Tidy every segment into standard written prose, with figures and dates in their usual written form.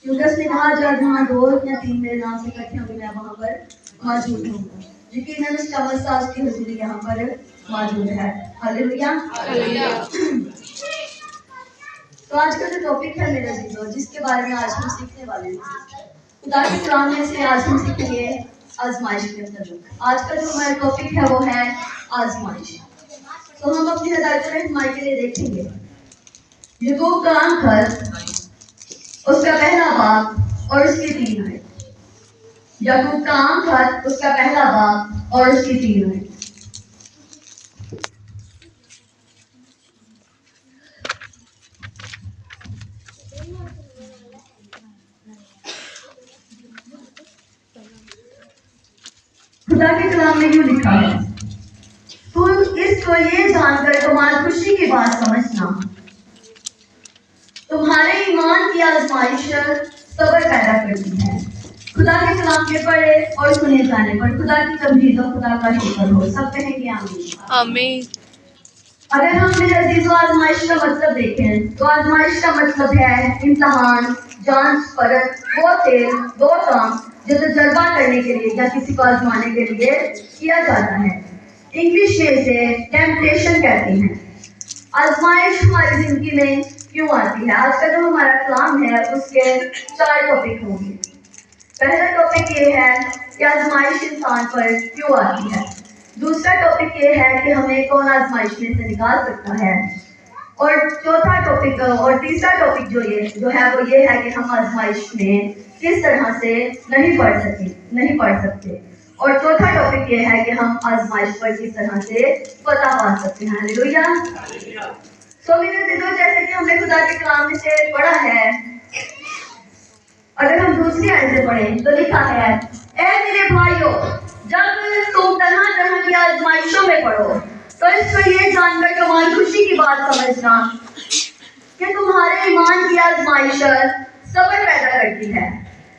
کیونکہ اس نے کہا جہاں دو یا تین میرے نام سے اکٹھے ہوں گے میں وہاں پر موجود ہوں گا. یقیناً اس کا مساج کی حضوری یہاں پر موجود ہے. ہاللیلویا. تو آج کا جو ٹاپک ہے میرے عزیزو جس کے بارے میں آج ہم سیکھنے والے ہیں خدا کے کلام میں سے آج ہم سیکھیں گے آزمائش کے اندر. آج کا جو ہمارا ٹاپک ہے وہ ہے آزمائش. تو ہم اپنی ہدایت و رہنمائی کے لیے دیکھیں گے یعقوب کا خط اس کا پہلا باب اور اس کی 3 آیت. یعقوب کا خط اس کا پہلا باب اور اس کی 3 آیت. خدا کے کلام میں یوں لکھا ہے تو اس کو یہ جان کر تمہاری خوشی کی بات سمجھنا تمہارے ایمان کی آزمائش صبر پیدا کرتی ہے. خدا کے کلام کے پڑھے اور سنے جانے پر خدا کی تمجید و خدا کا شکر ہو. سب کہیں گے آمین. اگر ہم میرے عزیزو آزمائش کا مطلب دیکھیں تو آزمائش کا مطلب ہے امتحان، جانچ پرکھ، وہ تیل وہ کام جو تجربہ کرنے کے لیے یا کسی کو آزمانے کے لیے کیا جاتا ہے. انگلش میں اسے ٹیمپٹیشن کہتے ہیں. آزمائش ہماری زندگی میں کیوں آتی ہے؟ آج کا جو ہمارا کلام ہے اس کے 4 ٹاپک ہوں گے. پہلا ٹاپک یہ ہے کہ آزمائش انسان پر کیوں آتی ہے. دوسرا ٹاپک یہ ہے کہ ہمیں کون آزمائش میں سے نکال سکتا ہے. اور چوتھا ٹاپک اور تیسرا ٹاپک جو ہے وہ یہ ہے کہ ہم آزمائش میں کس طرح سے نہیں پڑھ سکتے. اور چوتھا ٹاپک یہ ہے کہ ہم آزمائش پر کس طرح سے فتح پا سکتے ہیں. ہاللیلویا. سو میرے عزیزو جیسے کہ ہم نے خدا کے کلام میں سے پڑھا ہے اگر ہم دوسری آیت سے پڑھیں تو لکھا ہے اے میرے بھائیو جب تم طرح کی آزمائشوں میں پڑھو تو اس کو یہ جان کر تمہاری خوشی کی بات سمجھنا کہ تمہارے ایمان کی آزمائش صبر پیدا کرتی ہے.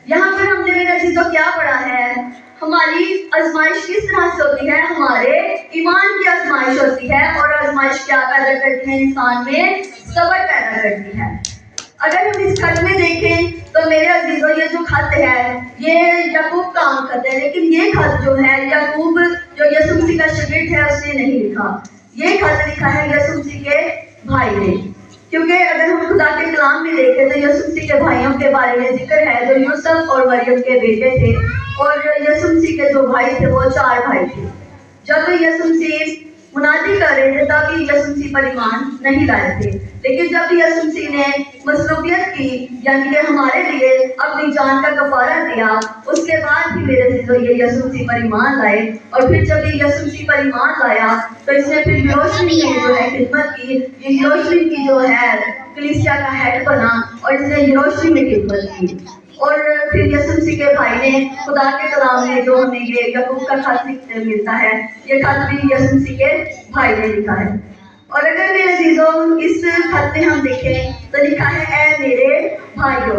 یہاں پر ہم نے میرے عزیزو کیا پڑھا ہے؟ ہماری آزمائش کس طرح سے ہوتی ہے؟ ہمارے ایمان کی آزمائش ہوتی ہے. اور آزمائش کیا پیدا کرتی ہے؟ انسان میں صبر پیدا کرتی ہے. اگر ہم اس خط میں دیکھیں تو میرے عزیزو یہ جو خط ہے یہ یعقوب کا خط ہے. لیکن یہ خط جو ہے یعقوب جو یسوع مسیح کا شاگرد ہے اس نے نہیں لکھا. یہ خط لکھا ہے یسوع مسیح کے بھائی نے. کیونکہ اگر ہم خدا کے کلام میں دیکھیں تو یسوع مسیح کے بھائیوں کے بارے میں ذکر ہے جو یوسف اور مریم کے بیٹے تھے. اور یسوع مسیح کے جو بھائی تھے وہ 4 بھائی تھے. جب یسوع مسیح منادی کر رہے تھے تب یسوع مسیح پر ایمان نہیں لائے تھے. لیکن جب یسوع مسیح نے مصلوبیت کی یعنی کہ ہمارے لیے اپنی جان کا کفارہ دیا اس کے بعد ہی میرے عزیزو یہ یسوع مسیح پر ایمان لائے. اور پھر جب یہ یسوع مسیح پر ایمان لایا تو اس نے پھر یروشلم میں جو ہے خدمت کی. یہ یروشلم کی جو ہے کلیسیا کا ہیڈ بنا اور اس نے یروشلم میں خدمت کی. اور پھر یسوع مسیح کے بھائی نے خدا کے کلام میں جو ہمیں یہ یعقوب کا خط ملتا ہے یہ خط بھی یسوع مسیح کے بھائی نے لکھا ہے. اور اگر میرے عزیزو اس خط میں ہم دیکھیں تو لکھا ہے اے میرے بھائیو.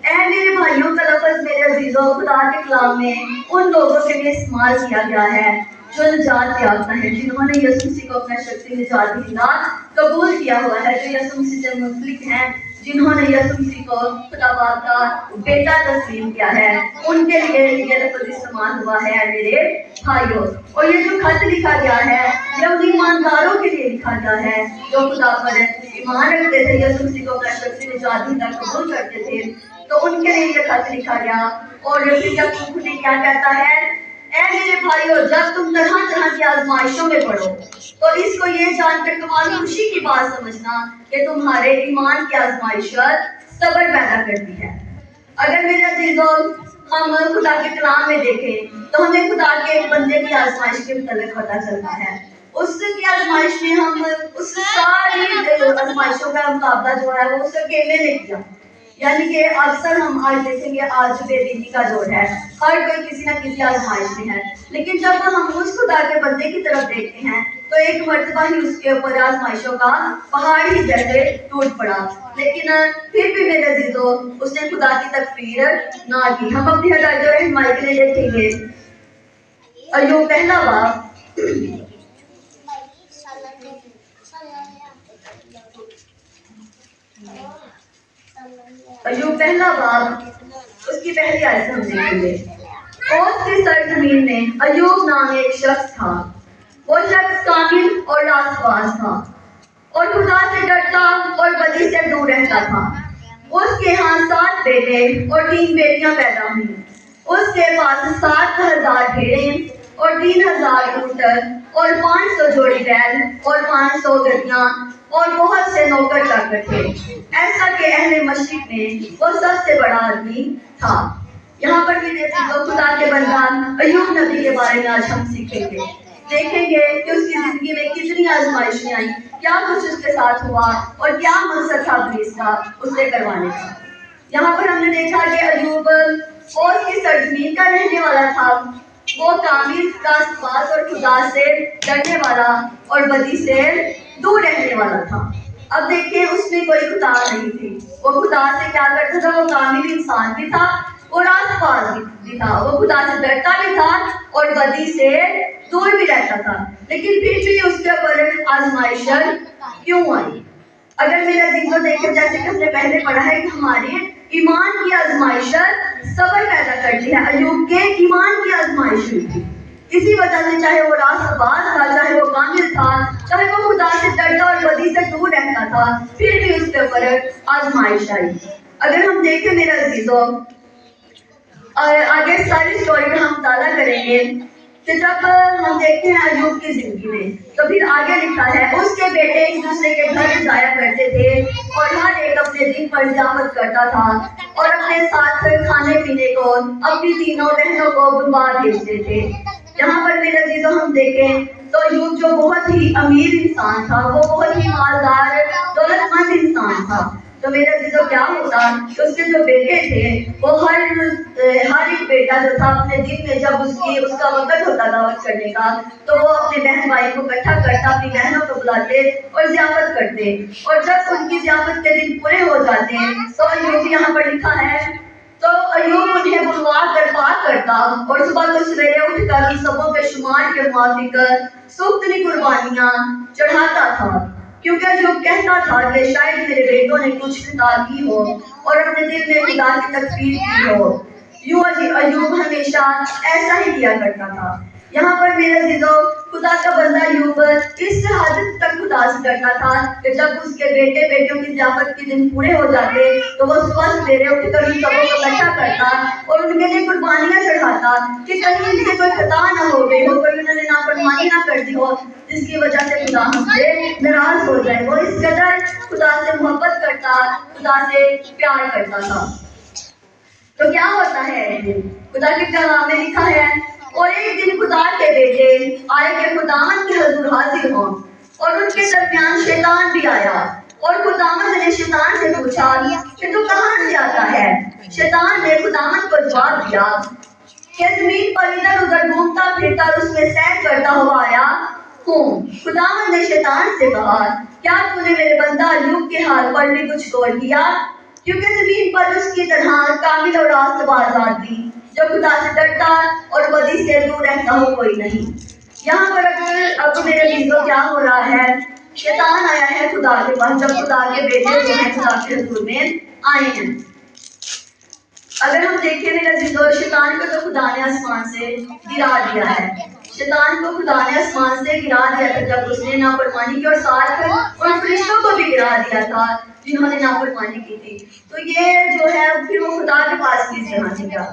اے میرے بھائیوں کا لفظ میرے عزیزو خدا کے کلام میں ان لوگوں کے لیے استعمال کیا گیا ہے جو نجات یافتہ ہیں جنہوں نے یسوع مسیح کو اپنا شخصی نجات دہندہ قبول کیا ہوا ہے. جو یسوع مسیح سے منسلک ہیں جنہوں نے یسوع مسیح کو خدا باپ کا بیٹا تسلیم کیا ہے ان کے لیے یہ لفظ استعمال ہوا ہے اے میرے بھائیو. اور یہ جو خط لکھا گیا ہے یہ ان ایمانداروں کے لیے لکھا گیا ہے جو خدا پر ایمان رکھتے تھے یسوع مسیح کو اپنا شخصی نجات دہندہ قبول کرتے تھے. تو ان کے لیے یہ خط لکھا گیا. اور پھر یعقوب نے کیا کہتا ہے اے میرے بھائیو جب تم طرح کی آزمائشوں میں پڑھو تو اس کو یہ جان کر تمہاری خوشی کی بات سمجھنا کہ تمہارے ایمان کی آزمائش صبر پیدا کرتی ہے. اگر میرے عزیزو ہم خدا کے کلام میں دیکھیں تو ہمیں خدا کے ایک بندے کی آزمائش کے متعلق پتہ چلتا ہے. اس کی آزمائش میں ہم اس ساری آزمائشوں کا مقابلہ جو ہے وہ اس اکیلے نے کیا. یعنی کہ اکثر ہم آج دیکھیں گے آج بے دینی کا دور ہے ہر کوئی کسی نہ کسی آزمائش میں ہے. لیکن جب ہم اس خدا کے بندے کی طرف دیکھتے ہیں تو ایک مرتبہ ہی اس کے اوپر آزمائشوں کا پہاڑ ہی جیسے ٹوٹ پڑا. لیکن پھر بھی میرے عزیزو اس نے خدا کی تکفیر نہ کی. ہم اپنی ہدایت و رہنمائی کے لیے دیکھیں گے ایوب پہلا باب ایوب پہلا باب اس کی پہلی آیت ہم دیکھیں گے۔ اوس کی سرزمین میں ایوب نام ایک شخص تھا۔ وہ شخص کامل اور راست باز تھا اور خدا سے ڈرتا اور بدی سے دور رہتا تھا۔ اس کے ہاں 7 بیٹے اور 3 بیٹیاں پیدا ہوئیں۔ اس کے پاس 7,000 بھیڑیں اور 3,000 اونٹ اور 500 جوڑی بیل اور 500 گدیاں اور بہت سے نوکر چاکر تھے، ایسا کہ اہل مشرق میں وہ سب سے بڑا آدمی تھا۔ یہاں پر بھی خدا کے بندہ ایوب نبی کے بارے میں آج ہم سیکھیں گے، دیکھیں گے کہ اس کی زندگی میں کتنی آزمائشیں آئیں، کیا کچھ اس کے ساتھ ہوا اور کیا مقصد تھا ابلیس کا اس سے کروانے کا۔ یہاں پر ہم نے دیکھا کہ ایوب اوس کی سرزمین کا رہنے والا تھا۔ وہ کامل، راست باز اور خدا سے ڈرنے والا اور بدی سے دور رہنے والا تھا۔ اب دیکھیں اس میں کوئی خدا نہیں تھی۔ وہ خدا سے کیا کرتا تھا؟ وہ کامل انسان بھی تھا، وہ راست باز بھی تھا، وہ خدا سے ڈرتا بھی تھا اور بدی سے دور بھی رہتا تھا۔ لیکن پھر بھی اس کے اوپر آزمائش کیوں آئی؟ اگر میرا عزیزو دیکھیں، جیسے کہ ہم نے پہلے پڑھا ہے کہ ہماری ایمان کی آزمائش صبر پیدا کرتی ہے۔ ایوب کے ایمان کی آزمائش ہوئی تھی، اسی وجہ سے چاہے وہ راست باز تھا، چاہے وہ کامل تھا، چاہے وہ خدا سے ڈرتا اور بدی سے دور رہتا تھا، پھر بھی اس کے اوپر آزمائش آئی۔ اگر ہم دیکھیں میرا عزیزو، آگے ساری اسٹوری کا ہم مطالعہ کریں گے کہ جب ہم دیکھتے ہیں ایوب کی زندگی میں تو پھر آگے لکھا ہے اس کے بیٹے ایک دوسرے کے گھر جایا کرتے تھے اور ہر ایک اپنے دن پر ضیافت کرتا تھا اور اپنے ساتھ کھانے پینے کو اپنی تینوں بہنوں کو بلوا بھیجتے تھے۔ یہاں پر میرے عزیزو ہم دیکھیں تو ایوب جو بہت ہی امیر انسان تھا، وہ بہت ہی مالدار دولت مند انسان تھا، تو میرے عزیزو کیا ہوتا کہ اس کے جو بیٹے تھے وہ ہر ایک بیٹا جو تھا اپنے دن میں جب اس کا وقت ہوتا دعوت کرنے کا تو وہ اپنے بہن بھائی کو اکٹھا کرتا، اپنی بہنوں کو بلاتے اور ضیافت کرتے، اور جب ان کی ضیافت کے دن پورے ہو جاتے تو ایوب یہاں پر لکھا ہے تو ایوب انہیں بلوا کر پاک کرتا اور صبح کو سویرے اٹھ کر ان سبوں کے شمار کے موافق سوختنی قربانیاں چڑھاتا تھا، کیونکہ ایوب کہتا تھا کہ شاید میرے بیٹوں نے کچھ خطا کی ہو اور اپنے دل میں خدا کی تکفیر کی ہو۔ یوں ایوب ہمیشہ ایسا ہی کیا کرتا تھا۔ یہاں پر میرے عزیزو خدا کا بندہ ایوب اس حد تک خدا سے ڈرتا تھا کہ جب اس کے بیٹے بیٹیوں کی ضیافت کے دن پورے ہو جاتے تو وہ صبح سویرے اٹھ کر ان سبوں کو اکٹھا کرتا اور ان کے لیے قربانیاں چڑھاتا کہ کہیں ان سے کوئی خطا نہ ہو گئی ہو، کوئی انہوں نے نافرمانی نہ کر دی ہو جس کی وجہ سے خدا ہم سے ناراض ہو جائے۔ وہ اس قدر خدا سے محبت کرتا، خدا سے پیار کرتا تھا۔ تو کیا ہوتا ہے؟ خدا کے کلام میں لکھا ہے اور ایک دن خدا کے بیٹے آئے کہ خداوند کے حضور حاضر ہوں، اور ان کے درمیان شیطان بھی آیا اور خداوند نے شیطان سے پوچھا کہ تو کہاں سے آتا ہے؟ شیطان نے خداوند کو جواب دیا کہ زمین پر ادھر ادھر گھومتا پھرتا اور اس میں سیر کرتا ہوا آیا ہوں۔ خداوند نے شیطان سے کہا کیا تو نے میرے بندہ ایوب کے حال پر بھی کچھ غور کیا؟ کیونکہ زمین پر اس کی طرح کامل اور راست باز آدمی جو خدا سے ڈرتا اور بدی سے دور رہتا ہو کوئی نہیں۔ یہاں پر اب میرے عزیزو کیا ہو رہا ہے؟ شیطان آیا ہے خدا کے پاس، جب خدا کے بیٹے جو ہیں خدا کے حضور میں آئے ہیں۔ اگر ہم دیکھیں میرے عزیزو، شیطان کو تو خدا نے آسمان سے گرا دیا ہے۔ شیطان کو خدا نے آسمان سے گرا دیا تھا جب اس نے نافرمانی کی، اور ساتھ ان فرشتوں کو بھی گرا دیا تھا جنہوں نے نافرمانی کی تھی۔ تو یہ جو ہے پھر وہ خدا کے پاس کس طرح سے گیا؟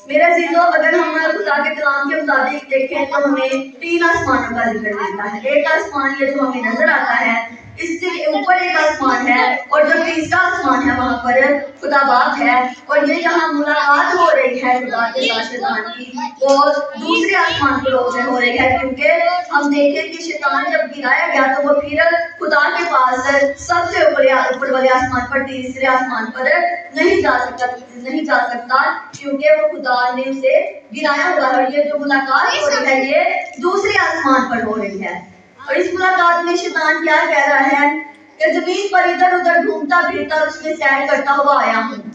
میرے عزیزو اگر ہم خدا کے کلام کے مطابق دیکھیں تو ہمیں 3 آسمانوں کا ذکر ملتا ہے۔ ایک آسمان یہ جو ہمیں نظر آتا ہے، اس سے اوپر ایک آسمان ہے، اور جو تیسرا آسمان ہے وہاں پر خدا باپ ہے، اور یہ جہاں ملاقات ہو رہی ہے خدا کے ساتھ شیطان کی وہ دوسرے آسمان پر ہو رہی ہے، کیونکہ ہم دیکھیں کہ شیطان جب گرایا گیا تو وہ پھر خدا کے پاس سب سے اوپر والے آسمان پر، تیسرے آسمان پر نہیں جا سکتا کیونکہ وہ خدا نے اسے گرایا ہوا ہے۔ اور یہ جو ملاقات ہو رہی ہے یہ دوسرے آسمان پر ہو رہی ہے، اور اس ملاقات میں شیطان کیا کہہ رہا ہے کہ زمین پر ادھر ادھر گھومتا پھرتا اس میں سیر کرتا ہوا آیا ہوں۔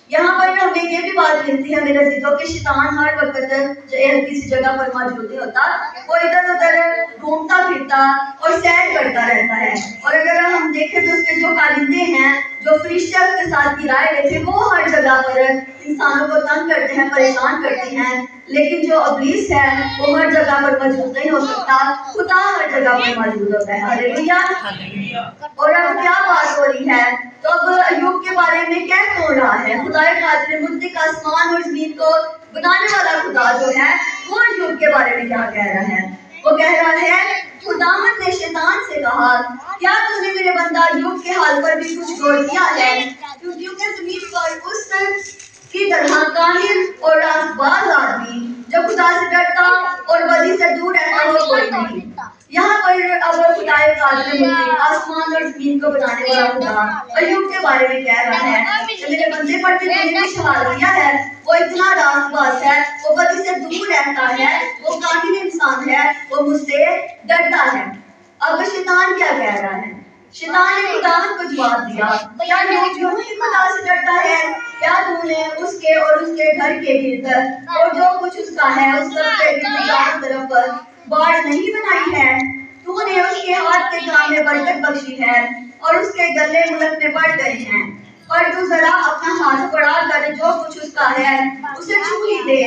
یہاں پر ہمیں یہ بھی بات ملتی ہے میرے عزیزوں کہ شیطان ہر وقت کسی جگہ پر موجود نہیں ہوتا، وہ ادھر ادھر گھومتا پھرتا اور سیر کرتا رہتا ہے۔ اور اگر ہم دیکھیں تو اس کے جو کارندے ہیں، جو فرشتے اس کے ساتھ گرائے گئے تھے، وہ ہر جگہ پر انسانوں کو تنگ کرتے ہیں، پریشان کرتے ہیں، لیکن جو ابلیس ہے وہ ہر جگہ پر موجود نہیں ہو سکتا، خدا ہر جگہ پر موجود ہوتا ہے۔ ہاللیلویہ۔ اور اب کیا بات ہو رہی ہے؟ تو اب ایوب کے بارے میں کیا ہو رہا ہے؟ خدا قادر مطلق آسمان اور زمین کو بنانے والا خدا جو ہے وہ ایوب کے بارے میں کیا کہہ رہا ہے؟ وہ کہہ رہا ہے خداوند نے شیطان سے کہا کیا تم نے میرے بندہ ایوب کے حال پر بھی کچھ غور کیا ہے؟ کیونکہ زمین پر اس کی طرح کامل اور راست باز آدمی جو خدا سے ڈرتا اور بدی سے دور رہتا ہو کوئی نہیں۔ یہاں پر اب خدا قادر مطلق آسمان اور زمین کو بنانے والا خدا ایوب کے بارے میں کہہ رہا ہے کہ میرے بندے پر جو تم نے کچھ حال کیا ہے وہ اتنا راست باز ہے، وہ بدی سے دور رہتا ہے، وہ کامل انسان ہے، وہ مجھ سے ڈرتا ہے۔ اب شیطان کیا کہہ رہا ہے؟ شیطان نے خداوند کو جواب دیا کیا لوگ یوں ہی خدا سے ڈرتا ہے؟ کیا تم نے اس کے اور اس کے گھر کے گرد اور جو کچھ اس کا ہے اس سب کے گرد چاروں طرف باڑ نہیں بنائی ہے؟ تو نے اس کے ہاتھ کے کام میں برکت بخشی ہے اور اس کے گلے ملک میں بڑھ گئے ہیں، اور تو ذرا اپنا ہاتھ بڑھا کر جو کچھ اس کا ہے اسے چھو ہی دے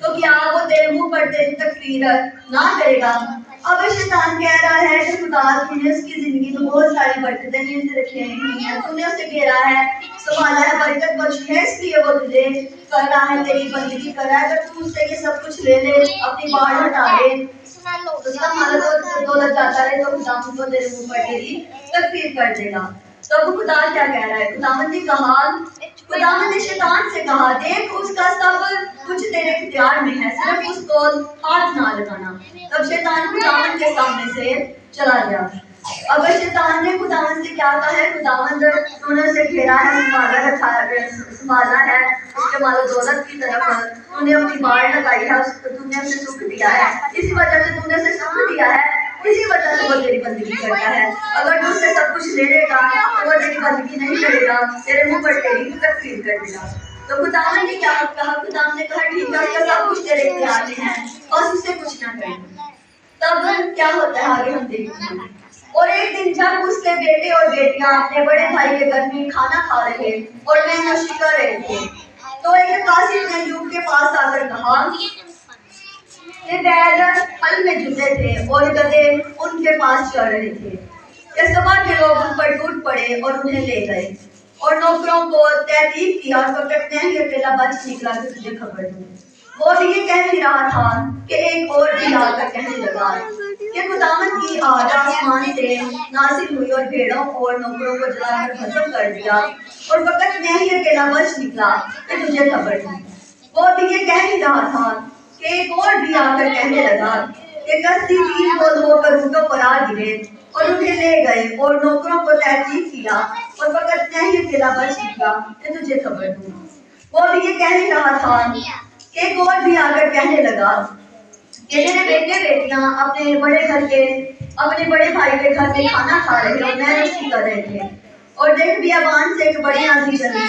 تو کیا وہ تیرے منہ پر تیری تکفیر نہ کرے گا؟ اب شیطان کہہ رہا ہے کہ خدا تم نے اس کی زندگی میں بہت ساری برکتیں نیز رکھی ہیں، تم نے اسے گھیرا ہے، سنبھالا ہے، برکت بخشی ہے، اس لیے وہ تجھے کر رہا ہے، تیری بندگی کر رہا ہے۔ اگر تو اس سے یہ سب کچھ لے لے، اپنی باڑ ہٹا لے، اس کا مال دولت جاتا رہے، تو خدا ان کو تیرے منہ پر تیری تکفیر کر دے گا۔ تو اب خدا کیا کہہ رہا ہے؟ خداوند نے کہا، خداوند نے شیطان سے کہا دیکھ اس کا سب کچھ تیرے اختیار میں ہے، صرف اس کو ہاتھ نہ لگانا۔ تب شیطان خداوند کے سامنے سے چلا گیا۔ اب شیطان نے خداوند سے کیا کہا ہے؟ خداوند تو نے اسے گھیرا ہے، سنبھالا ہے، اس کے مال و دولت کی طرف تو نے اپنی باڑ لگائی ہے، تو نے اسے سکھ دیا ہے، اسی وجہ سے تو نے اسے سکھ دیا ہے، اسی وجہ سے وہ تیری بندگی کرتا ہے۔ اگر تو اس سے سب کچھ لے لے گا تو وہ تیری بندگی نہیں کرے گا، تیرے منہ پر تیری تکفیر کر دے گا۔ تو خداوند نے کیا کہا؟ خداوند نے کہا ٹھیک ہے، اس کا سب کچھ تیرے اختیار میں ہے، بس اس سے کچھ نہ کرے۔ تب کیا ہوتا ہے آگے ہم دیکھیں گے۔ اور ایک دن جب اس کے بیٹے اور بیٹیاں اپنے بڑے بھائی کے گھر میں کھانا کھا رہے اور مے نوشی کر رہے تھے، تو ایک قاصد نے ایوب کے پاس آ کر کہا کہ بیل ہل میں جتے تھے اور گدھے ان کے پاس چل رہے تھے کہ صبح کے لوگ ان پر ٹوٹ پڑے اور انہیں لے گئے اور نوکروں کو تحقیق کیا اور وقت میں ہی اکیلا بچ نکلا کہ تجھے خبر دوں۔ وہ بھی یہ کہہ نہیں رہا تھا کہ ایک اور بھی آ کر کہنے لگا کہ خداوند کی آگ آسمان سے نازل ہوئی اور بھیڑوں اور نوکروں کو جلا کر ختم کر دیا اور وقت میں ہی اکیلا بچ نکلا کہ تجھے خبر دوں۔ وہ بھی یہ کہہ نہیں رہا تھا کہ ایک اور بھی آ کر کہنے لگا کہ کشتی تین گول ہو کر اونٹوں پر آ گرے اور انہیں لے گئے اور نوکروں کو تحقیق کیا اور وقت میں ہی اکیلا بچ نکلا کہ تجھے خبر دوں۔ وہ بھی یہ کہہ نہیں رہا تھا کہ ایک اور بھی آ کر کہنے لگا کہ میرے بیٹے بیٹیاں اپنے بڑے بھائی کے گھر میں کھانا کھا رہے اور میں روشنی کر رہے تھے، اور دیکھ بیابان سے ایک بڑی آندھی چلی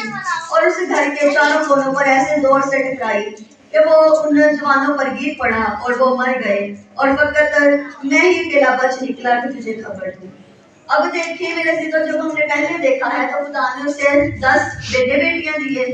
اور اس گھر کے چاروں کونوں پر ایسے زور سے ٹکرائی کہ وہ ان جوانوں پر گر پڑا اور وہ مر گئے اور وقت میں ہی اکیلا بچ نکلا کہ تجھے خبر دوں۔ اب دیکھیے میرے عزیزو، جب ہم نے پہلے دیکھا ہے تو خدا نے اسے 10 بیٹے بیٹیاں دیے،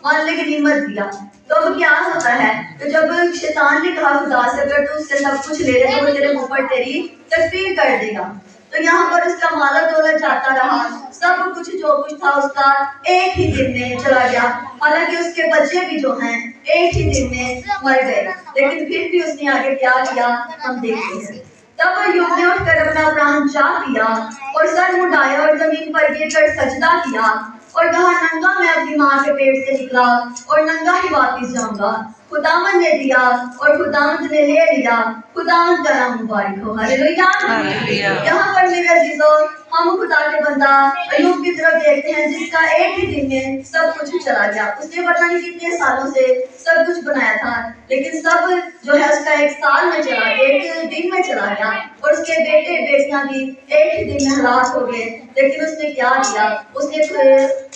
مالنے کی نعمت دیا۔ تو اب کیا ہوتا ہے کہ جب شیطان نے کہا خدا سے اگر تو اس سے سب کچھ لے لے تو وہ تیرے منہ پر تیری تکفیر کر دے گا، تو یہاں پر اس کا مال و دولت جاتا رہا، سب کچھ جو کچھ تھا اس کا ایک ہی دن میں چلا گیا، حالانکہ اس کے بچے بھی جو ہیں ایک ہی دن میں مر گئے، لیکن پھر بھی اس نے آگے کیا کیا ہم دیکھتے ہیں۔ تب ایوب نے اٹھ کر اپنا پران چاک لیا اور سر مڈایا اور زمین پر گر کر سجدہ کیا اور کہا ننگا میں اپنی ماں کے پیٹ سے نکلا اور ننگا ہی واپس جاؤں گا، خداوند نے دیا اور خداوند نے لے لیا، خداوند کا نام مبارک ہو۔ ہاللیلویہ۔ یہاں پر میرے عزیزو ہم خدا کے بندہ ایوب کی طرف دیکھتے ہیں جس کا ایک ہی دن میں سب کچھ چلا گیا۔ اس نے پتہ نہیں کتنے سالوں سے سب کچھ بنایا تھا، لیکن سب جو ہے اس کا ایک سال میں چلا گیا، ایک دن میں چلا گیا، اور اس کے بیٹے بیٹیاں بھی ایک ہی دن میں ہلاک ہو گئے، لیکن اس نے کیا کیا؟ اس نے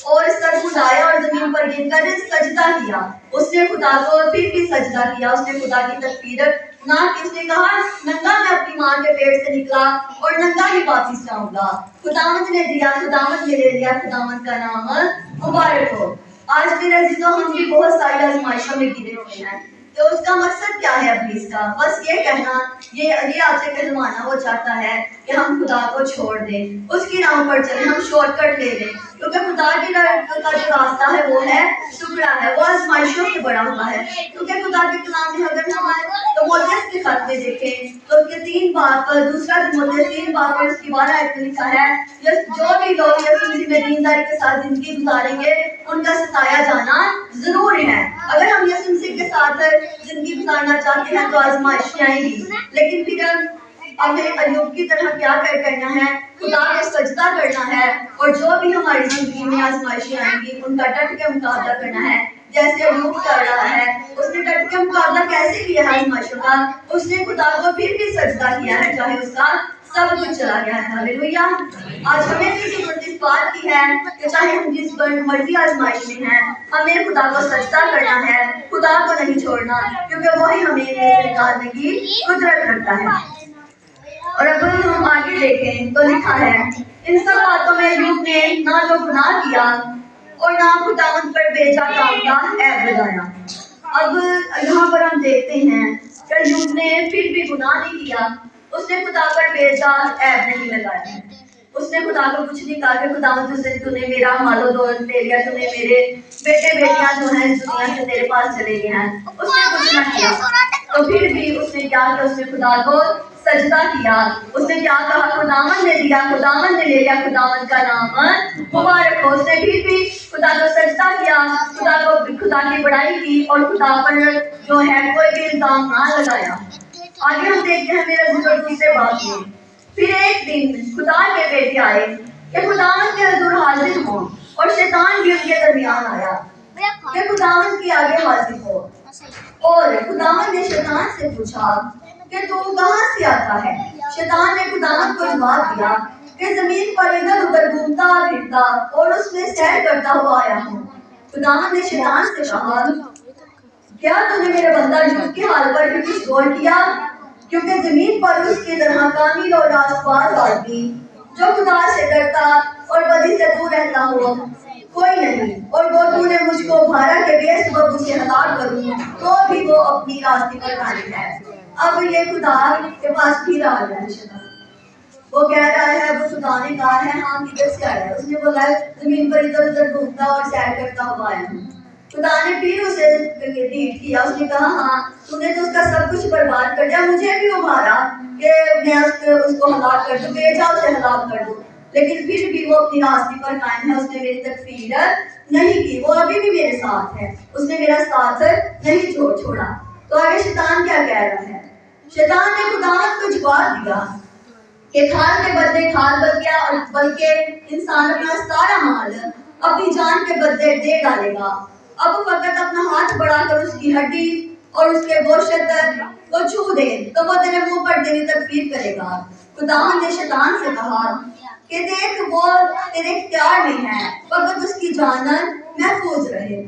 اور سر اٹھایا اور زمین پر گر کر سجدہ کیا، اس نے خدا کو پھر بھی سجدہ کیا، اس نے خدا کی تکبیر نہ کی، اس نے کہا ننگا میں اپنی ماں کے پیٹ سے نکلا اور ننگا ہی واپس جاؤں گا، خداوند نے دیا، خداوند نے لے لیا، خداوند کا نام مبارک ہو۔ آج میرے عزیزوں ہم بھی بہت ساری آزمائشوں میں گرے ہوئے ہیں، تو اس کا مقصد کیا ہے ابلیس کا؟ بس یہ کہنا، یہ آپ سے کہلوانا وہ چاہتا ہے کہ ہم خدا کو چھوڑ دیں، اس کی راہ پر چلیں، ہم شارٹ کٹ لے لیں، کیونکہ خدا کی راہ کا جو راستہ ہے وہ ہے ٹکڑا ہے، وہ آزمائشوں سے بڑا ہوا ہے۔ کیونکہ خدا کے کلام میں اگر ہم تموتھیوس کے خط میں دیکھیں تو اس کے 3 باب پر، دوسرا تموتھیوس 3 باب پر اس کی 12 آیت میں لکھا ہے، جو بھی لوگ یسوع مسیح میں دینداری کے ساتھ زندگی گزاریں گے ان کا ستایا جانا ضرور ہے۔ اگر ہم یسوع مسیح کے ساتھ زندگی گزارنا چاہتے ہیں تو آزمائشیں آئیں گی، لیکن پھر ہمیں ایوب کی طرح کیا کرنا ہے؟ خدا کو سجدہ کرنا ہے، اور جو بھی ہماری زندگی میں آزمائشیں آئیں گی ان کا ڈٹ کے مقابلہ کرنا ہے، جیسے ایوب کر رہا ہے۔ اس نے ڈٹ کے مقابلہ کیسے کیا ہے آزمائشوں کا؟ اس نے خدا کو پھر بھی سجدہ کیا ہے، چاہے اس کا سب کچھ چلا گیا ہے۔ ہاللیلویہ۔ آج ہمیں بھی ضرورت اس بات کی ہے کہ چاہے ہم جس مرضی آزمائش میں ہیں، ہمیں خدا کو سجدہ کرنا ہے، خدا کو نہیں چھوڑنا، کیونکہ وہی ہمیں اس سے نکالنے کی قدرت رکھتا ہے۔ اور اب ہم آگے دیکھیں تو لکھا ہے، ان سب باتوں میں ایوب نے نہ تو گناہ کیا اور نہ خداوند پر بیجا کام کا عیب لگایا۔ اب یہاں پر ہم دیکھتے ہیں کہ ایوب نے پھر بھی گناہ نہیں کیا، اس نے خدا پر بیجا عیب نہیں لگایا، اس نے خدا کو کچھ نہیں کہا کہ خداوند تو نے میرا مال و دولت لے لیا، تو نے میرے بیٹے بیٹیاں جو ہیں دنیا سے تیرے پاس چلے گئے ہیں، اس نے کچھ نہ کیا۔ تو پھر بھی اس نے کیا کیا؟ اس نے خدا کو سجدہ کیا۔ اس نے کیا کہا؟ خداوند نے دیا، خداوند نے لے لیا، خداوند کا نام مبارک ہو۔ اس نے پھر بھی خدا کو سجدہ کیا، خدا کی بڑائی کی، اور خدا پر جو ہے کوئی بھی الزام نہ لگایا۔ آگے ہم دیکھتے ہیں میرے حضور دوسرے باب میں، پھر ایک دن خدا کے بیٹے آئے کہ خداوند کے حضور حاضر ہوں، اور شیطان بھی ان کے درمیان آیا کہ خداوند کے آگے حاضر ہو۔ اور خداوند نے شیطان سے پوچھا کہ تو کہاں سے آتا ہے؟ شیطان نے خداوند کو جواب دیا کہ زمین پر ادھر ادھر گھومتا پھرتا اور اس میں سیر کرتا ہوا آیا ہوں۔ خداوند نے شیطان سے کہا، کیا تو نے میرے بندہ یوسف کے حال پر بھی کچھ غور کیا؟ کیونکہ زمین پر اس کی طرح کامل اور راست باز آدمی جو خدا سے ڈرتا اور بدی سے دور رہتا ہو کوئی نہیں، اور وہ تو نے مجھ کو بھارا کہ بے سبب اسے ہلاک کروں، تو بھی وہ اپنی راستے پر قائم ہے۔ اب یہ خدا کے پاس پھر آ گیا ہے شیطان، وہ کہہ رہا ہے، وہ خدا نے کہا ہے ہاں کدھر سے آیا ہے؟ اس نے بولا ہے زمین پر ادھر ادھر گھومتا اور سیر کرتا ہوا آیا ہوں۔ خدا نے پھر اسے ریپیٹ کیا، اس نے کہا ہاں تو نے تو اس کا سب کچھ برباد کر دیا، مجھے بھی ابھارا کہ میں اس کو ہلاک کر دوں، بھیجا اسے ہلاک کر دوں، لیکن پھر بھی وہ اپنی راستے پر قائم ہے، اس نے میری تکفیر نہیں کی، وہ ابھی بھی میرے ساتھ ہے، اس نے میرا ساتھ نہیں چھوڑا۔ تو آگے شیطان کیا کہہ رہا ہے؟ شیطان نے خداوند کو جواب دیا کہ کھال کے بدلے کھال بن گیا، اور بلکہ انسان اپنا سارا مال اپنی جان کے بدلے دے ڈالے گا، اب فقط اپنا ہاتھ بڑھا کر اس کی ہڈی اور اس کے گوشت کو چھو دے تو وہ تیرے منہ پر تیری تکفیر کرے گا۔ خداوند نے شیطان سے کہا کہ دیکھ وہ تیرے اختیار میں ہے، فقط اس کی جان محفوظ رہے۔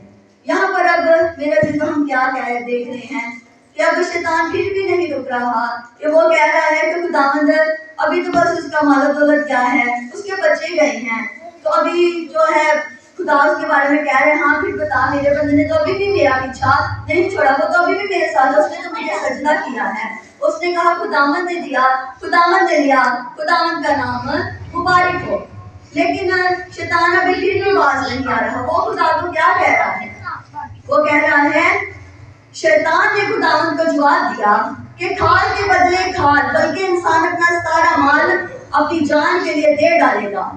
یہاں پر اب میرے عزیزو ہم کیا دیکھ رہے ہیں کہ اب شیطان پھر بھی نہیں رک رہا، کہ وہ کہہ رہا ہے کہ خداوند ابھی تو بس اس کا مال و دولت کیا ہے، اس کے بچے گئے ہیں، تو ابھی جو ہے خدا اس کے بارے میں کہہ رہے ہیں، ہاں پھر بتا میرے بندے نے تو ابھی بھی میرا پیچھا نہیں چھوڑا، وہ تو ابھی بھی میرے ساتھ، اس نے تو مجھے سجدہ کیا ہے۔ اس نے کہا خداوند نے دیا، خداوند نے لیا، خداوند کا نام مبارک ہو۔ لیکن شیطان ابھی پھر بھی باز نہیں آ رہا، وہ خدا کو کیا کہہ رہا ہے؟ وہ کہہ رہا ہے، شیطان نے خداوند کو جواب دیا کہ کھال کے بدلے کھال، بلکہ انسان اپنا سارا مال اپنی جان کے لیے دے ڈالے گا۔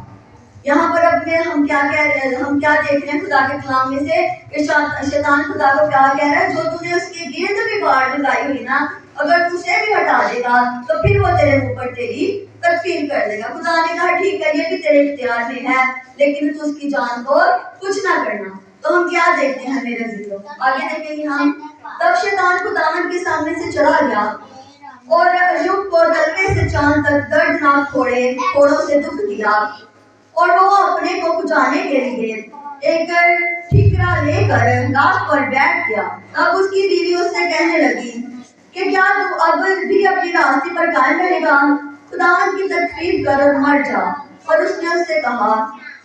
یہاں پر اپنے ہم کیا کہہ رہے ہیں، ہم کیا دیکھ رہے ہیں خدا کے کلام میں سے کہ شیطان خدا کو کیا کہہ رہا ہے، جو تو نے اس کے گرد بھی باڑ لگائی ہوئی نا، اگر تو اسے بھی ہٹا دے گا تو پھر وہ تیرے منہ پر تیری تکفیر کر دے گا۔ خدا نے کہا ٹھیک ہے یہ بھی تیرے اختیار میں ہے، لیکن تو اس کی جان کو کچھ نہ کرنا۔ تو ہم کیا دیکھتے ہیں میرے عزیزو؟ آگے دیکھیں گے ہم، تب شیطان خداوند کے سامنے سے چلا گیا اور ایوب کو تلوے سے چاند تک دردناک کوڑوں سے دکھ دیا، اور وہ اپنے کو کھجانے کے لیے ایک ٹھیکرا لے کر لاٹ پر بیٹھ گیا۔ اب اس کی بیوی اس سے کہنے لگی کہ کیا تو اب بھی اپنی راستے پر قائم رہے گا؟ خداوند کی تکفیر کر اور مر جا۔ اور اس نے اس سے کہا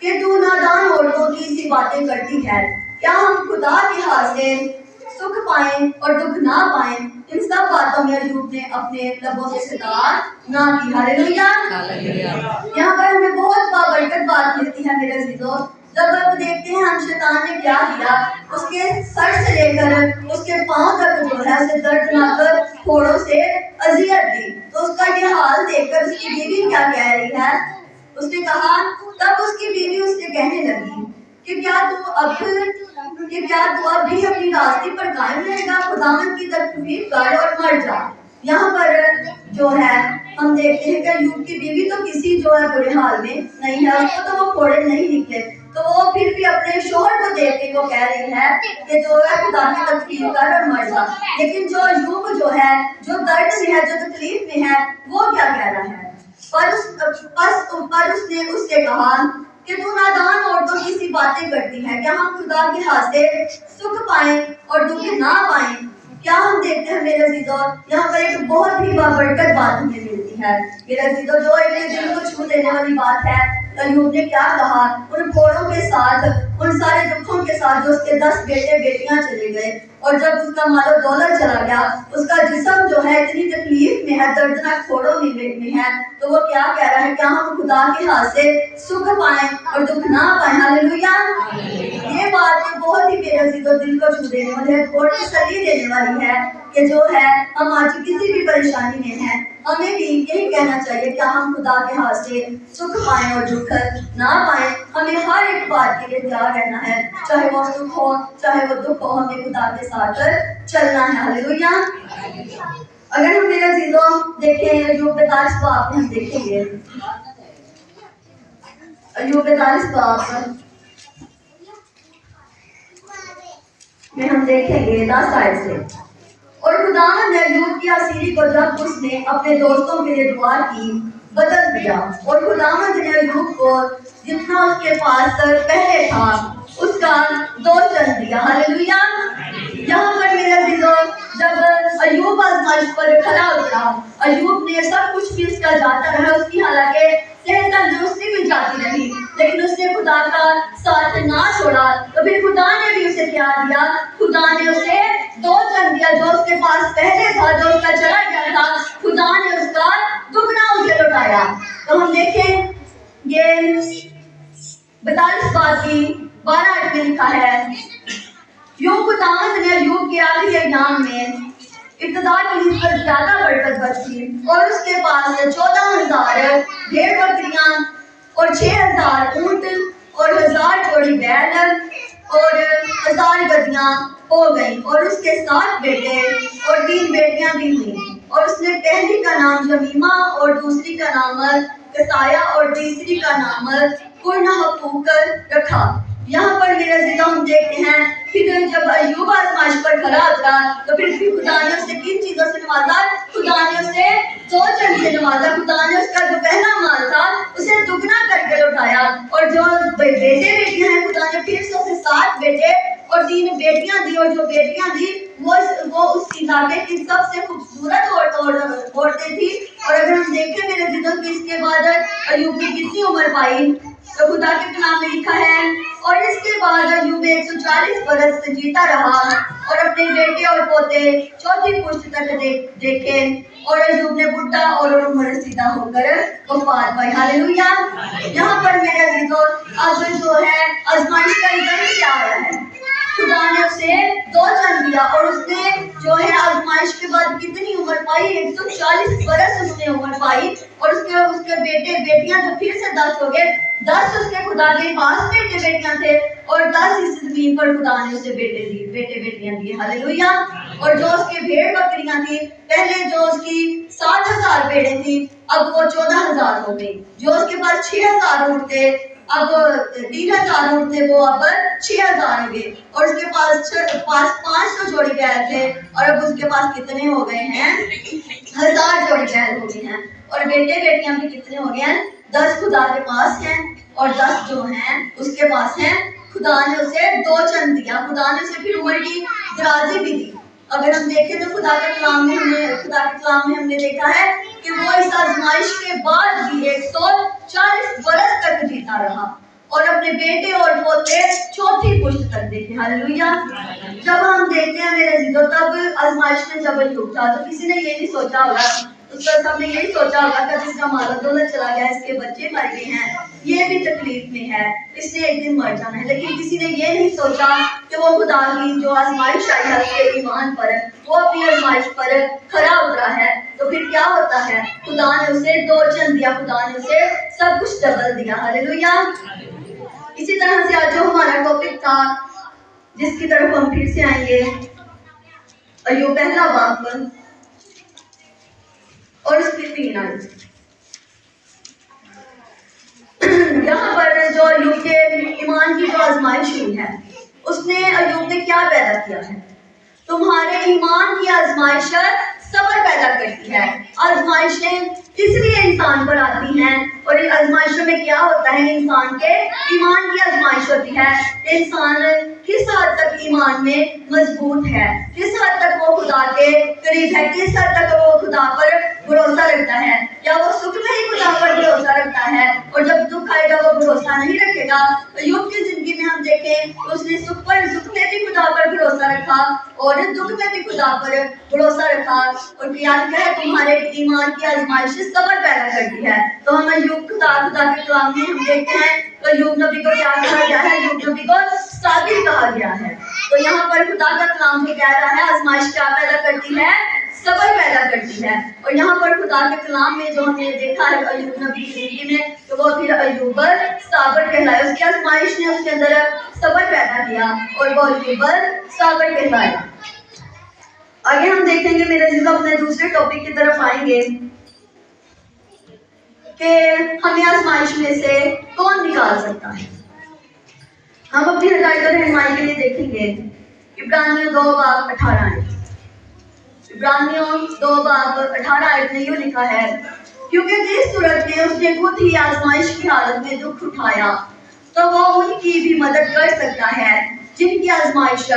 کہ تو نادان عورتوں کی سی باتیں کرتی ہے، کیا ہم خدا کے ہاتھ سے سکھ پائیں اور دکھ نہ پائیں؟ ان سب باتوں میں ایوب نے اپنے لبوں سے صداقت نہ کی۔ ہاللیلویا۔ یہاں پر ہمیں بہت بابرکت بات ملتی ہے میرے عزیزوں، جب آپ دیکھتے ہیں ہم شیطان نے کیا کیا، اس کے سر سے لے کر اس کے پاؤں تک جو ہے اسے دردناک پھوڑوں سے اذیت دی۔ تو اس کا یہ حال دیکھ کر اس کی بیوی کیا کہہ رہی ہے؟ اس نے کہا، تب اس کی بیوی اس سے کہنے لگی کہ کیا تو اب بھی اپنی راستے پر قائم رہے گا؟ خداوند کی تکلیف کر اور مر جا۔ یہاں پر جو ہے ہم دیکھتے ہیں کہ ایوب کی بیوی تو کسی جو ہے برے حال میں نہیں ہے، اس کو تو وہ پھوڑے نہیں نکلے، تو وہ پھر بھی اپنے شوہر کو دیکھ کے وہ کہہ رہی ہے کہ جو ہے خدا کی تکلیف کر اور مر جا۔ لیکن جو ایوب جو ہے، جو درد میں ہے، جو تکلیف میں ہے، وہ کیا کہہ رہا ہے؟ پر اس نے اس سے کہا کہ تو نادان عورتوں کی سی باتیں کرتی ہے، کیا ہم خدا کے ہاتھ سے سکھ پائیں اور دکھ نہ پائیں؟ کیا ہم دیکھتے ہیں میرے عزیزوں، یہاں پر ایک بہت ہی بابرکت بات ہمیں ملتی ہے میرے عزیزوں، جو ایک دل کو چھو دینے والی بات ہے۔ ایوب نے کیا کہا؟ ان پھوڑوں کے ساتھ، ان سارے دکھوں کے ساتھ جو اس کے 10 بیٹے بیٹیاں چلے گئے، اور جب اس کا مال و دولت چلا گیا، اس کا جسم جو ہے اتنی تکلیف میں ہے، دردناک پھوڑوں میں ہے، تو وہ کیا کہہ رہا ہے؟ کیا ہم خدا کے ہاتھ سے سکھ پائیں اور دکھ نہ پائیں؟ ہاللیلویا۔ یہ بات بہت ہی میرے عزیزوں دل کو چھو دینے والی ہے، بہت تسلی دینے والی ہے کہ جو ہے ہم آج کسی بھی پریشانی میں ہیں، ہمیں بھی یہی کہنا چاہیے کہ ہم خدا کے ہاتھ سے سکھ پائیں اور دکھ نہ پائیں۔ ہمیں ہر ایک بات کے لیے تیار رہنا ہے، چاہے وہ سکھ ہو چاہے وہ دکھ ہو، ہمیں خدا کے ساتھ چلنا ہے۔ ہاللیلویا۔ اگر ہم میرے عزیزوں دیکھیں ایوب 42 باب میں ہم دیکھیں گے، ایوب 42 باب میں ہم دیکھیں گے 10 آیت سے، اور خداوند نے ایوب کی اسیری کو جب اس نے اپنے دوستوں کے لیے دعا کی بدل دیا، اور خداوند نے ایوب کو جتنا اس کے پاس پہلے تھا اس کا 2 چن دیا۔ ہاللیلویا۔ یہاں پر میرے عزیزوں جب ایوب آزمائش پر کھڑا اترا، ایوب نے سب کچھ بھی اس کا جاتا رہا، اس کی حالانکہ صحت تندرستی بھی جاتی رہی، لیکن اس نے خدا کا ساتھ نہ چھوڑا، تو پھر خدا نے بھی اسے کیا دیا؟ خدا نے اسے 2 چن دیا، جو اس کے پاس پہلے تھا، جو اس کا چلا گیا تھا، خدا نے اس کا دگنا اسے لوٹایا۔ تو ہم دیکھیں یہ 42 باب کی 12 آیت میں لکھا ہے، یوں خداوند نے ایوب کے آخری ایام میں ابتدا کی نسبت زیادہ برکت بخشی، اور اس کے پاس 14,000 بھیڑ بکریاں اور 6,000 اونٹ اور 1000 جوڑی بیل اور 1000 گدیاں ہو گئیں، اور اس کے 7 بیٹے اور 3 بیٹیاں بھی ہوئیں، اور اس نے پہلی کا نام جمیمہ اور دوسری کا نام کسایا اور تیسری کا نام پرنحپوک رکھا۔ یہاں پر میرے عزیزوں ہم دیکھتے ہیں پھر جب ایوب آزمائش پر کھڑا اترا، تو پھر خدا نے اسے کن چیزوں سے نوازا؟ خدا نے اسے 2 چن سے نوازا۔ خدا نے اس کا جو پہلا مال تھا اسے دگنا کر کے لوٹایا، اور جو بیٹے بیٹیاں ہیں خدا نے پھر سے اسے 7 بیٹے اور 3 بیٹیاں دی، اور جو بیٹیاں دی وہ اس علاقے کی سب سے خوبصورت عورتیں تھیں۔ اور اگر ہم دیکھیں میرے عزیزوں کہ اس کے بعد ایوب نے کتنی عمر پائی، تو خدا کے کلام میں لکھا ہے، اور اس کے بعد ایوب 140 برس جیتا رہا اور اپنے بیٹے اور پوتے 4تھی پشت تک دیکھے، اور ایوب نے بڈھا اور عمر رسیدہ ہو کر وفات پائی۔ ہاللیلویا۔ یہاں پر میرے عزیزوں اب جو ہے آزمائش کا رزلٹ کیا آیا ہے؟ خدا نے اسے 2 چن دیا، اور اس نے جو ہے آزمائش کے بعد کتنی عمر پائی؟ 140 برس اس نے عمر پائی، اور اس کے بیٹے بیٹیاں جو پھر سے 10 ہو گئے، 10 اس کے خدا کے پاس بیٹے بیٹیاں تھے، اور 10 اس زمین پر خدا نے اسے بیٹے بیٹیاں دیے۔ ہاللیلویا۔ اور جو اس کے بھیڑ بکریاں تھی، پہلے جو اس کی 7,000 بھیڑیں تھی، اب وہ 14,000 ہو گئی۔ جو اس کے پاس 6,000 اونٹ تھے، اب 3,000 اونٹ تھے، وہ اب 6,000 ہو گئے، اور اس کے پاس 500 جوڑی بیل تھے، اور اب اس کے پاس کتنے ہو گئے ہیں؟ 1000 جوڑی بیل ہو گئے ہیں، اور بیٹے بیٹیاں بھی کتنے ہو گئے ہیں؟ 10 خدا کے پاس ہیں، اور 10 جو ہیں اس کے پاس ہیں۔ خدا نے اسے 2 چن دیا، خدا نے اسے پھر عمر کی درازی بھی دی۔ اگر ہم دیکھیں تو خدا کے کلام میں ہم نے دیکھا ہے کہ وہ اس آزمائش کے بعد بھی 140 برس تک جیتا رہا۔ اور اپنے بیٹے اور پوتے چوتھی پشت تک دیکھے. ہاللویا. جب ہم دیکھتے ہیں میرے عزیزو تب آزمائش میں جب ایوب تھا تو کسی نے یہ نہیں سوچا ہوگا, اس پر سب نے یہی سوچا ہوگا کہ جس کا مال و دولت چلا گیا, اس کے بچے مر گئے ہیں, یہ بھی تکلیف میں ہے, اس نے ایک دن مر جانا ہے. لیکن کسی نے یہ نہیں سوچا کہ وہ خدا کی جو آزمائش آئی ہے اس کے ایمان پر, وہ اپنی آزمائش پر کھرا اترا ہے. تو پھر کیا ہوتا ہے, خدا نے اسے 2 چند دیا, خدا نے اسے سب کچھ ڈبل دیا. ہاللویا. اسی طرح سے آج جو ہمارا ٹاپک تھا جس کی طرف ہم پھر سے آئیں گے, ایوب پہلا باب اور اس کی 3 آیت. یہاں پر جو ایوب کے ایمان کی جو آزمائش ہوئی ہے, اس نے ایوب نے کیا پیدا کیا ہے؟ تمہارے ایمان کی آزمائش صبر پیدا کرتی ہے. آزمائشیں اس لیے انسان پر آتی ہیں, اور ان آزمائشوں میں کیا ہوتا ہے, انسان کے ایمان کی آزمائش ہوتی ہے. انسان کس حد تک ایمان میں مضبوط ہے, کس حد تک وہ خدا کے قریب ہے, کس حد تک وہ خدا پر بھروسہ رکھتا ہے. یا وہ سکھ میں ہی خدا پر بھروسہ رکھتا ہے, اور جب دکھ آئے گا وہ بھروسہ نہیں رکھے گا. ایوب کی زندگی میں ہم دیکھیں تو اس نے سکھ میں بھی خدا پر بھروسہ رکھا اور دکھ میں بھی خدا پر بھروسہ رکھا. اور یاد ہے تمہارے ایمان کی آزمائش صبر پیدا کرتی ہے. تو ہم ایوب خدا کے کلام میں ہم دیکھتے ہیں تو ایوب نبی کو کیا کہا گیا ہے, ایوب نبی کو صابر کہا گیا ہے. تو یہاں پر خدا کا کلام جو کہہ رہا ہے آزمائش کیا پیدا کرتی ہے, صبر پیدا کرتی ہے. اور یہاں پر خدا کے کلام میں جو ہم نے دیکھا ہے ایوب نبی کی زندگی میں, تو وہ پھر ایوب صابر کہلایا. اس کی آزمائش نے اس کے اندر صبر پیدا کیا اور وہ ایوب صابر کہلایا. آگے ہم دیکھیں گے میرے عزیزو, اپنے دوسرے ٹاپک کی طرف آئیں گے کہ ہمیں آزمائش میں سے کون نکال سکتا ہے. ہم اپنی ہدایت اور رہنمائی کے لیے دیکھیں گے عبرانیوں 2:18. عبرانیوں 2:18 میں یوں لکھا ہے, کیونکہ جس صورت میں اس نے خود ہی آزمائش کی حالت میں دکھ اٹھایا تو وہ ان کی بھی مدد کر سکتا ہے جن کی آزمائش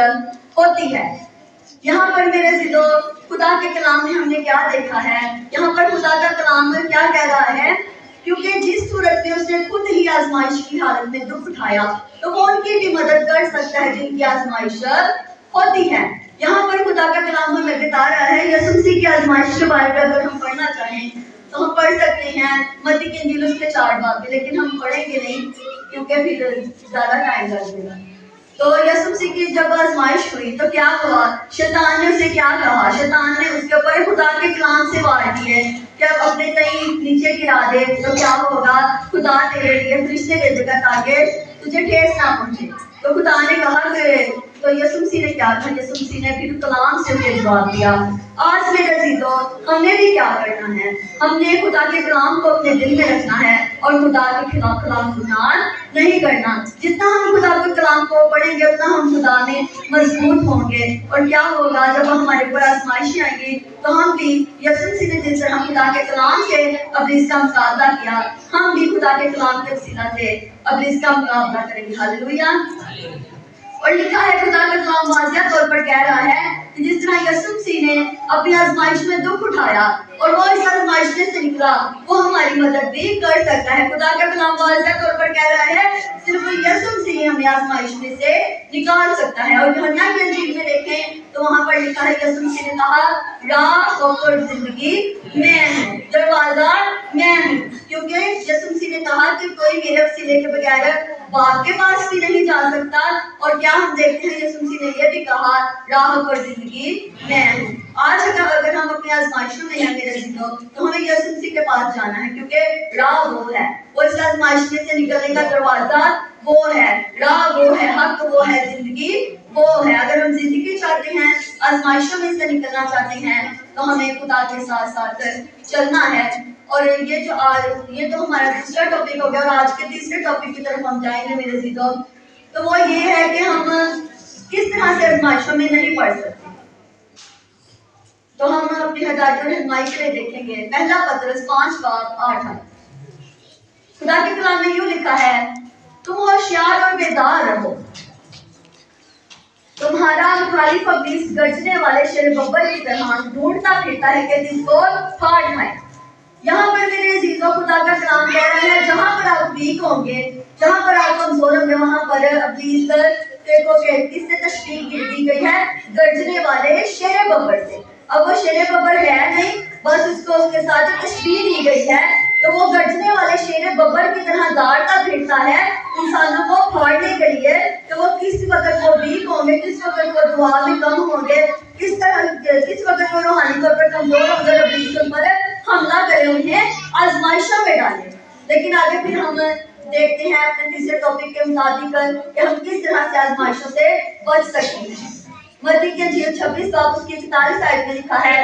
ہوتی ہے. یہاں پر میرے عزیزو خدا کے کلام میں ہم نے کیا دیکھا ہے, یہاں پر خدا کا کلام کیا کہہ رہا ہے, کیونکہ جس صورت میں اس نے خود ہی آزمائش کی حالت میں دکھ اٹھایا تو وہ ان کی بھی مدد کر سکتا ہے جن کی آزمائش ہوتی ہے. یہاں پر خدا کا کلام ہمیں بتا رہا ہے یسوع مسیح کی آزمائش کے بارے میں اگر ہم پڑھنا چاہیں تو ہم پڑھ سکتے ہیں متی کی انجیل اس کے 4 باب, لیکن ہم پڑھیں گے نہیں کیونکہ پھر زیادہ ٹائم لگ جائے گا. تو یسوع مسیح کی جب آزمائش ہوئی تو کیا ہوا, شیطان نے اسے کیا کہا, شیطان نے اس کے اوپر خدا کے کلام سے وار کیے کہ اب اپنے کہیں نیچے گرا دے تو کیا ہوگا, خدا تیرے لیے فرشتے بھیجے گا تاکہ تجھے ٹھیس نہ پہنچے. تو خدا نے کہا کہ تو یسوع مسیح نے کیا کہا, یسوع مسیح نے پھر کلام سے اسے جواب دیا. آج میرے عزیزو ہم نے بھی کیا کرنا ہے, ہم نے خدا کے کلام کو اپنے دل میں رکھنا ہے اور خدا کے خلاف گناہ نہیں کرنا. جتنا ہم خدا کے کلام کو پڑھیں گے اتنا ہم خدا میں مضبوط ہوں گے. اور کیا ہوگا, جب ہمارے اوپر آزمائشیں آئیں گی تو ہم بھی یسوع مسیح نے جس طرح خدا کے کلام سے ابلیس کا مقابلہ کیا, ہم بھی خدا کے کلام کے وسیلہ سے ابلیس کا مقابلہ کریں گے. ہاللویا. اور لکھا ہے خدا کا کلام واضح طور پر کہہ رہا ہے کہ جس طرح یسوع مسیح نے اپنی آزمائش میں دکھ اٹھایا اور وہ اس آزمائش میں سے نکلا, وہ ہماری مدد بھی کر سکتا ہے. خدا کا کلام واضح طور پر کہہ رہا ہے صرف یسوع مسیح ہمیں آزمائش میں سے نکال سکتا ہے. اور یوحنا کی انجیل میں دیکھیں تو وہاں پر لکھا ہے یسوع مسیح نے کہا راہ اور زندگی میں ہوں, دروازہ میں ہوں. کیونکہ یسوع مسیح نے کہا کہ کوئی میرے وسیلے کے بغیر باپ کے پاس بھی نہیں جا سکتا. اور کیا ہم دیکھتے ہیں یسوع مسیح نے یہ بھی کہا راہ اور زندگی میں ہوں. آج اگر ہم اپنی آزمائشوں میں ہیں میرے عزیزو تو ہمیں یسوع مسیح کے پاس جانا ہے, کیونکہ راہ وہ ہے, وہ اس آزمائش میں سے نکلنے کا دروازہ وہ ہے, راہ وہ ہے, حق وہ ہے, زندگی وہ ہے. اگر ہم زندگی چاہتے ہیں, آزمائشوں میں سے نکلنا چاہتے ہیں تو ہمیں خدا کے ساتھ ساتھ چلنا ہے. اور یہ تو ہمارا دوسرا ٹاپک ہو گیا, اور آج کے تیسرے ٹاپک کی طرف ہم جائیں گے میرے عزیزو. تو وہ یہ ہے کہ ہم کس طرح سے آزمائشوں میں نہیں پڑ سکتے. تو ہم اپنی ہدایت اور رہنمائی کے لیے دیکھیں گے پہلا پطرس 5:8. خدا کے کلام میں یوں لکھا ہے تم ہوشیار اور بیدار رہو, تمہارا مخالف ابلیس گرجنے والے شیر ببر کی طرح ڈھونڈتا پھرتا ہے کہ جس کو پھاڑ کھائے. یہاں پر میرے عزیزو خدا کا کلام کہہ رہا ہے جہاں پر آپ ویک ہوں گے, جہاں پر آپ کمزور ہوں گے وہاں پر ابلیس کو کس سے تشبیہ دی گئی ہے؟ گرجنے والے شیر ببر سے. اب وہ شیر ببر ہے نہیں، بس اس کو اس کے ساتھ تشبیہ دی گئی ہے تو وہ گرجنے والے شیر ببر کی طرح دوڑتا پھرتا ہے انسانوں کو پھاڑنے کے لیے. کہ وہ کس وقت وہ ویک ہوں گے، کس وقت وہ دعا میں کم ہوں گے، کس وقت وہ روحانی طور پر کمزور ہوں گے، ابلیس ان پر حملہ کرے، انہیں آزمائشوں میں ڈالے. لیکن آگے پھر ہم دیکھتے ہیں اپنے تیسرے ٹاپک کے مطابق کہ ہم کس طرح سے آزمائشوں سے بچ سکتے ہیں. متی کی انجیل 26 باب اس کی 44 آیت میں لکھا ہے،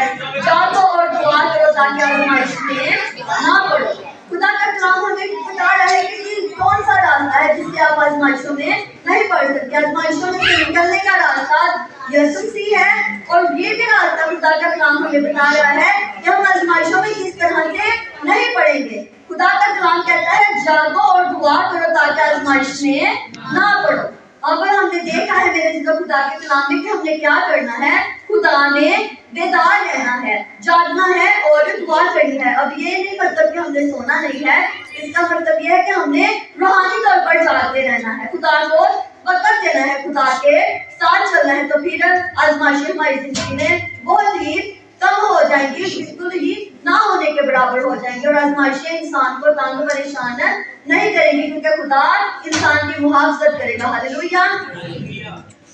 جاگو اور دعا کرو تاکہ آزمائش میں نہ پڑو. خدا کا کلام ہمیں بتا رہا ہے کہ یہ کون سا راستہ ہے جس سے آپ آزمائشوں میں نہیں پڑ سکتے. آزمائشوں میں سے نکلنے کا راستہ یسوع مسیح ہے، اور یہ بھی راستہ خدا کا کلام ہمیں بتا رہا ہے کہ ہم آزمائشوں میں کس طرح سے نہیں پڑیں گے. خدا کا کلام کہتا ہے جاگو اور دعا کرو تاکہ آزمائش میں نہ پڑو. اب ہم نے دیکھا ہے میرے جنوں خدا کے کلام میں کہ ہم نے کیا کرنا ہے. خدا نے بیدار رہنا ہے، جاگنا ہے اور دعا کرنی ہے. اب یہ نہیں مطلب کہ ہم نے سونا نہیں ہے، اس کا مطلب یہ ہے کہ ہم نے روحانی طور پر جاگتے رہنا ہے، خدا کو وقت دینا ہے، خدا کے ساتھ چلنا ہے. تو پھر آزمائشیں ہماری زندگی میں بہت ہی کم ہو جائیں گی، بالکل ہی نہ ہونے کے برابر ہو جائیں گی، اور آزمائشیں انسان کو تنگ پریشان نہیں کریں گی کیونکہ خدا انسان کی محافظت کرے گا. ہاللویا.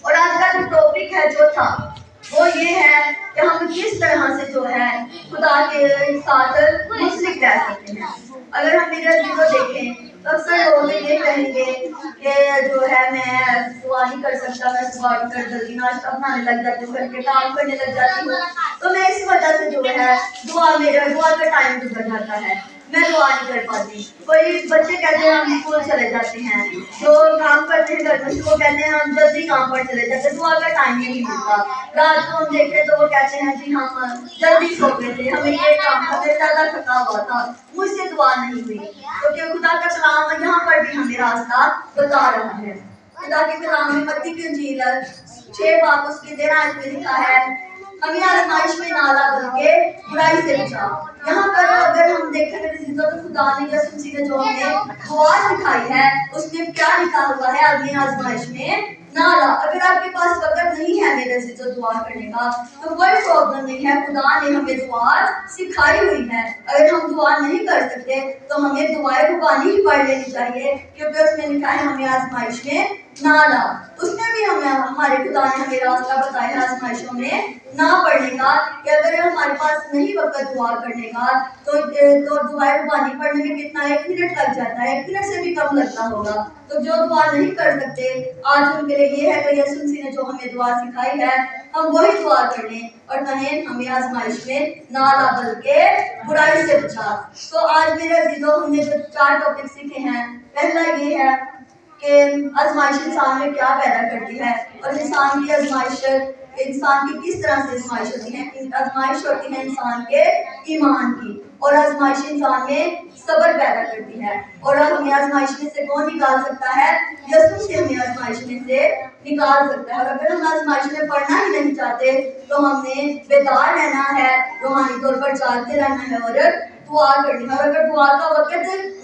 اور آج کا جو ٹاپک ہے چوتھا وہ یہ ہے کہ ہم کس طرح سے جو ہے خدا کے ساتھ منسلک رہ سکتے ہیں. اگر ہم میرے دل کو دیکھیں تو اکثر لوگ یہ کہیں گے کہ جو ہے میں دعا نہیں کر سکتا، میں صبح اٹھ کر جلدی ناشتہ بنانے لگ جاتی ہوں، گھر کے کام کرنے لگ جاتی ہوں، تو میں اس وجہ سے جو ہے دعا کا ٹائم گزر جاتا ہے، میں دعا نہیں کر پاتی. کوئی بچے کہتے ہیں ہم اسکول چلے جاتے ہیں، جو کام کرتے ہیں گھر میں وہ کہتے ہیں ہم جلدی کام پر چلے جاتے ہیں، دعا کا ٹائم نہیں ملتا. رات کو ہم دیکھیں تو وہ کہتے ہیں جی ہم جلدی سو گئے تھے، ہمیں یہ کام تھا، میں زیادہ تھکا ہوا تھا، مجھ سے دعا نہیں ہوئی. کیونکہ خدا کا کلام یہاں پر بھی ہمیں راستہ بتا رہا ہے. خدا کے کلام میں متی کی انجیل 6 باب اس کی 13 آیت میں لکھا ہے، ہمیں آزمائش میں نہ لا بلکہ برائی سے بچا. یہاں پر اگر ہم دیکھیں تو خدا نے یسوع مسیح نے جو ہمیں دعا سکھائی ہے اس میں کیا لکھا ہوا ہے، آدمی آزمائش میں نہ لا. اگر آپ کے پاس وقت نہیں ہے میرے سے جو دعا کرنے کا تو کوئی پرابلم نہیں ہے، خدا نے ہمیں دعا سکھائی ہوئی ہے. اگر ہم دعا نہیں کر سکتے تو ہمیں دعائیں ربانی ہی پڑھ لینی چاہیے، کیونکہ اس میں لکھا ہے ہمیں آزمائش میں نہ لا. اس میں بھی ہمارے خدا نے ہمیں راستہ بتایا ہے آزمائشوں میں نہ پڑھنے کا، کہ اگر ہمارے پاس نہیں وقت دعا کرنے کا تو دعائیں ربانی پڑھنے میں کتنا 1 منٹ لگ جاتا ہے، 1 منٹ سے بھی کم لگتا ہوگا. تو جو دعا نہیں کر سکتے آج ان کے لیے یہ ہے کہ یسوع مسیح نے جو ہمیں دعا سکھائی ہے ہم وہی دعا کر لیں اور کہیں ہمیں آزمائش میں نہ لا بلکہ برائی سے بچا. تو آج میرے عزیزوں ہم نے جو 4 ٹاپک سیکھے ہیں، پہلا یہ ہے کہ آزمائش انسان میں کیا پیدا کرتی ہے، اور انسان کی آزمائش انسان کی کس طرح سے آزمائش ہوتی ہے. آزمائش ہوتی ہے انسان کے ایمان کی، اور آزمائش انسان میں صبر پیدا کرتی ہے. اور ہمیں آزمائش میں سے کون نکال سکتا ہے؟ یسوع سے ہمیں آزمائش میں سے نکال سکتا ہے. اور اگر ہم آزمائش میں پڑھنا ہی نہیں چاہتے تو ہم نے بیدار رہنا ہے، روحانی طور پر جاگتے رہنا ہے اور دعا کرنی ہے. اور اگر دعا کا وقت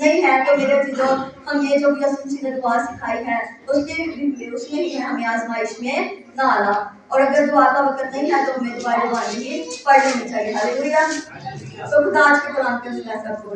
نہیں ہے تو میرے عزیزوں ہم یہ جو یسوع مسیح نے دعا سکھائی ہے اس میں ہی ہمیں آزمائش میں نہ لا. اور اگر دعا کا وقت نہیں ہے تو ہمیں دعائیں ربانی ہی پڑھ لینی چاہیے. ہاللویا. تو خدا آج کے کلام کے سب کو